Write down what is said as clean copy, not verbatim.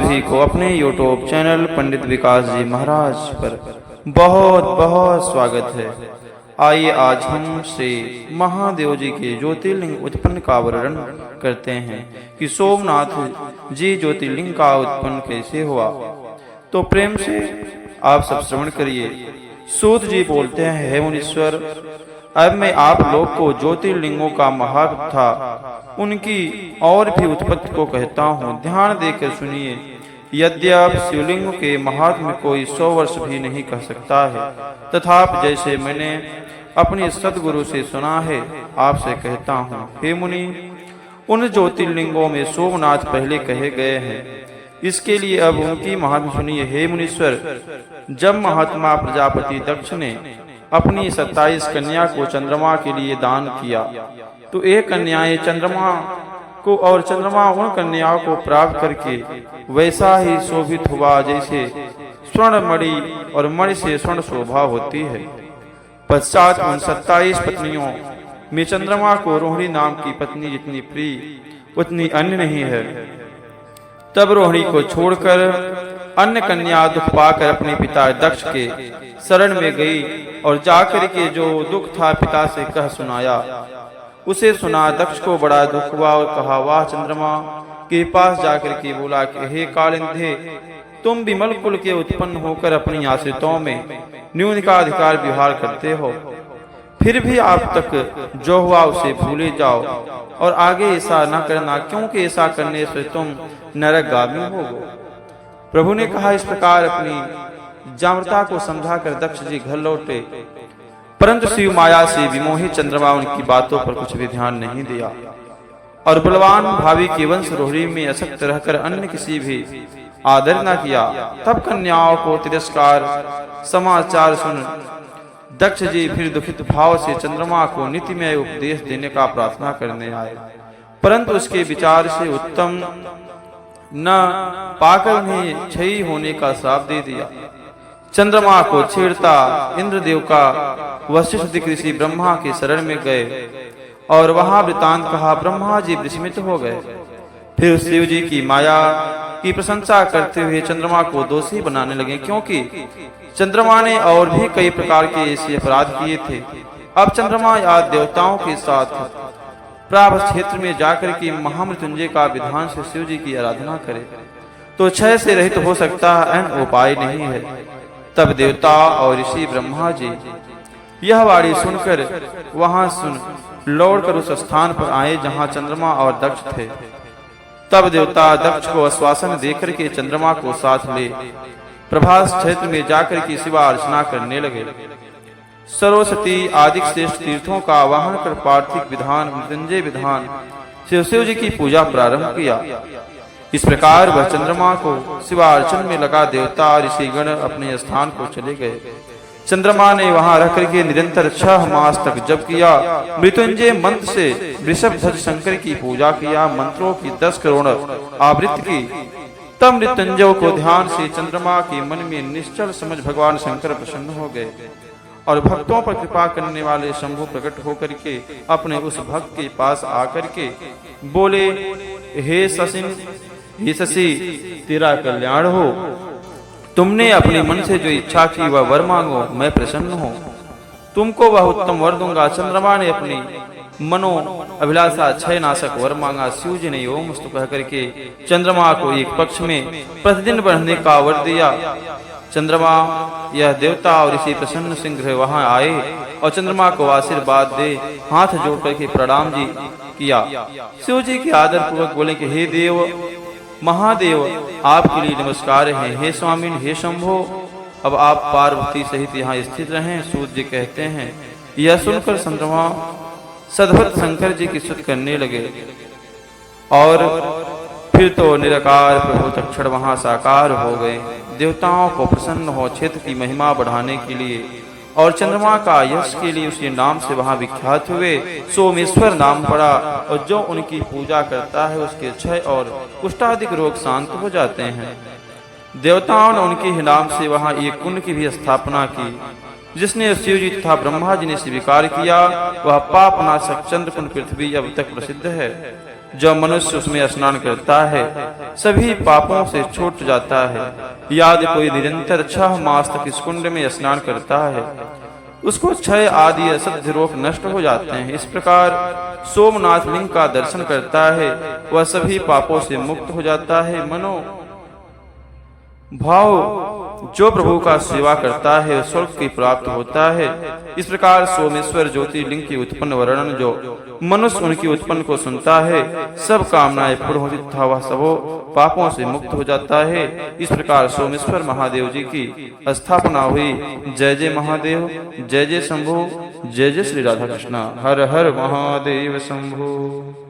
सभी को अपने YouTube चैनल पंडित विकास जी महाराज पर बहुत बहुत स्वागत है। आइए आज हम श्री महादेव जी के ज्योतिर्लिंग उत्पन्न का वर्णन करते हैं कि सोमनाथ जी ज्योतिर्लिंग का उत्पन्न कैसे हुआ। तो प्रेम से आप सब श्रवण करिए। सूत जी बोलते हैं, हे मुनीश्वर, अब मैं आप लोग को ज्योतिर्लिंगों का महात्म था उनकी और भी उत्पत्ति को कहता हूँ। ध्यान देकर सुनिए। यद्यप शिवलिंग के महात्म्य कोई 100 वर्ष भी नहीं कह सकता है, तथापि जैसे मैंने अपने सदगुरु से सुना है, आपसे कहता हूँ। हे मुनि, उन ज्योतिर्लिंगों में सोमनाथ पहले कहे गए हैं। इसके लिए अब उनकी महात्म्य सुनिए। हे मुनीश्वर, जब महात्मा प्रजापति दक्ष ने अपनी 27 कन्या को चंद्रमा के लिए दान किया, तो एक कन्याएं चंद्रमा को और चंद्रमा उन कन्याओं को प्राप्त करके वैसा ही शोभित हुआ जैसे स्वर्ण मणि और मणि से स्वर्ण शोभा होती है। पश्चात उन 27 पत्नियों में चंद्रमा को रोहिणी नाम की पत्नी जितनी प्रिय उतनी अन्य नहीं है। तब रोहिणी को छोड़कर अन्य कन्या दुख पाकर अपने पिता दक्ष के शरण में गई और जाकर के जो दुख था पिता से कह सुनाया। उसे सुना दक्ष को बड़ा दुख हुआ और कहा, वाह, चंद्रमा के पास जाकर के बोला कि हे कालिंधे, तुम विमल कुल के उत्पन्न होकर अपनी आश्रितों में न्यून का अधिकार व्यवहार करते हो, फिर भी आप तक जो हुआ उसे भूले जाओ और आगे ऐसा न करना, क्योंकि ऐसा करने से तुम नरकगामी होगो। प्रभु ने कहा। इस प्रकार अपनी जामृता को समझाकर दक्ष जी घर लौटे, परंतु शिव माया से विमोहित चंद्रमा उनकी बातों पर कुछ भी ध्यान नहीं दिया और बलवान भावी के वंश रोहिणी में असक्त रहकर अन्य किसी भी आदर न किया। तब कन्याओं को तिरस्कार समाचार सुन दक्ष जी फिर दुखित भाव से चंद्रमा को नीतिमय उपदेश देने का प्रार्थना करने आए, परंतु उसके विचार से उत्तम न पाकर उन्हें क्षयी होने का श्राप दे दिया। चंद्रमा को छेड़ता इंद्रदेव का वशिष्ठ ऋषि ब्रह्मा के शरण में गए और वहां वृतांत कहा। ब्रह्मा जी विस्मित हो गए। फिर शिव जी की माया की प्रशंसा करते हुए चंद्रमा को दोषी बनाने लगे, क्योंकि चंद्रमा ने और भी कई प्रकार के ऐसे अपराध किए थे। अब चंद्रमा या देवताओं के साथ प्राभ क्षेत्र में जाकर के महामृत्युंजय का विधान से शिव जी की आराधना करे तो क्षय से रहित हो सकता है, अन्य उपाय नहीं है। तब देवता और ऋषि ब्रह्मा जी यह वाणी सुनकर वहां लौटकर उस स्थान पर आए जहां चंद्रमा और दक्ष थे। तब देवता दक्ष को आश्वासन देकर के चंद्रमा को साथ ले प्रभास क्षेत्र में जाकर के शिवा अर्चना करने लगे। सरस्वती आदि श्रेष्ठ तीर्थों का आवाहन कर पार्थिव विधान, मृत्युंजय विधान, शिव जी की पूजा प्रारंभ किया। इस प्रकार वह चंद्रमा को शिवार्चन में लगा। देवता ऋषिगण अपने स्थान को चले गए। चंद्रमा ने वहां रह करके निरंतर 6 मास तक जप किया। मृत्युंजय मंत्र से वृषभ ध्वज शंकर की पूजा किया, मंत्रों की 10 करोड़ आवृत्ति की। तब मृत्युंजय को ध्यान से चंद्रमा के मन में निश्चल समझ भगवान शंकर प्रसन्न हो गए और भक्तों पर कृपा करने वाले शंभु प्रकट होकर के अपने उस भक्त के पास आकर के बोले, हे शशि, तेरा कल्याण हो। तुमने अपने मन से जो इच्छा की वह वर मांगो, मैं प्रसन्न हूँ, तुमको वह उत्तम वर दूंगा। चंद्रमा ने अपनी मनो अभिलाषा क्षय नाशक वर मांगा। शिव जी ने ओम स्तु कह करके चंद्रमा को एक पक्ष में प्रतिदिन बढ़ने का वर दिया। चंद्रमा यह देवता और ऋषि प्रसन्न सिंह वहां आए और चंद्रमा को आशीर्वाद दे हाथ जोड़ करके प्रणाम जी किया। शिव जी के आदर पूर्वक बोले कि हे देव महादेव, आपके लिए नमस्कार है। हे स्वामी, हे शंभो, अब आप पार्वती सहित यहाँ स्थित रहें। सूत जी कहते हैं, यह सुनकर चंद्रमा सद्भक्त शंकर जी की स्तुति करने लगे और फिर तो निराकार प्रभु तक्षण वहां साकार हो गए। देवताओं को प्रसन्न हो क्षेत्र की महिमा बढ़ाने के लिए और चंद्रमा का यश के लिए उसी नाम से वहां विख्यात हुए। सोमेश्वर नाम पड़ा और जो उनकी पूजा करता है उसके क्षय और कुष्ठादिक रोग शांत हो जाते हैं। देवताओं ने उनके ही नाम से वहां एक कुंड की भी स्थापना की, जिसने शिव जी तथा ब्रह्मा जी ने स्वीकार किया। वह पापनाशक चंद्र कुंड पृथ्वी अब तक प्रसिद्ध है। जो मनुष्य उसमें स्नान करता है सभी पापों से छूट जाता है। यदि कोई निरंतर 6 मास तक इस कुंड में स्नान करता है उसको क्षय आदि अशुद्ध रोग नष्ट हो जाते हैं। इस प्रकार सोमनाथ लिंग का दर्शन करता है वह सभी पापों से मुक्त हो जाता है। मनो भाव जो प्रभु का सेवा करता है स्वर्ग की प्राप्त होता है। इस प्रकार सोमेश्वर ज्योतिर्लिंग की उत्पन्न वर्णन जो मनुष्य उनकी उत्पन्न को सुनता है सब कामनाएं पूर्ण होती तथा वह सबो पापों से मुक्त हो जाता है। इस प्रकार सोमेश्वर महादेव जी की स्थापना हुई। जय जय महादेव, जय जय शंभु, जय जय श्री राधा कृष्ण। हर हर महादेव शंभु।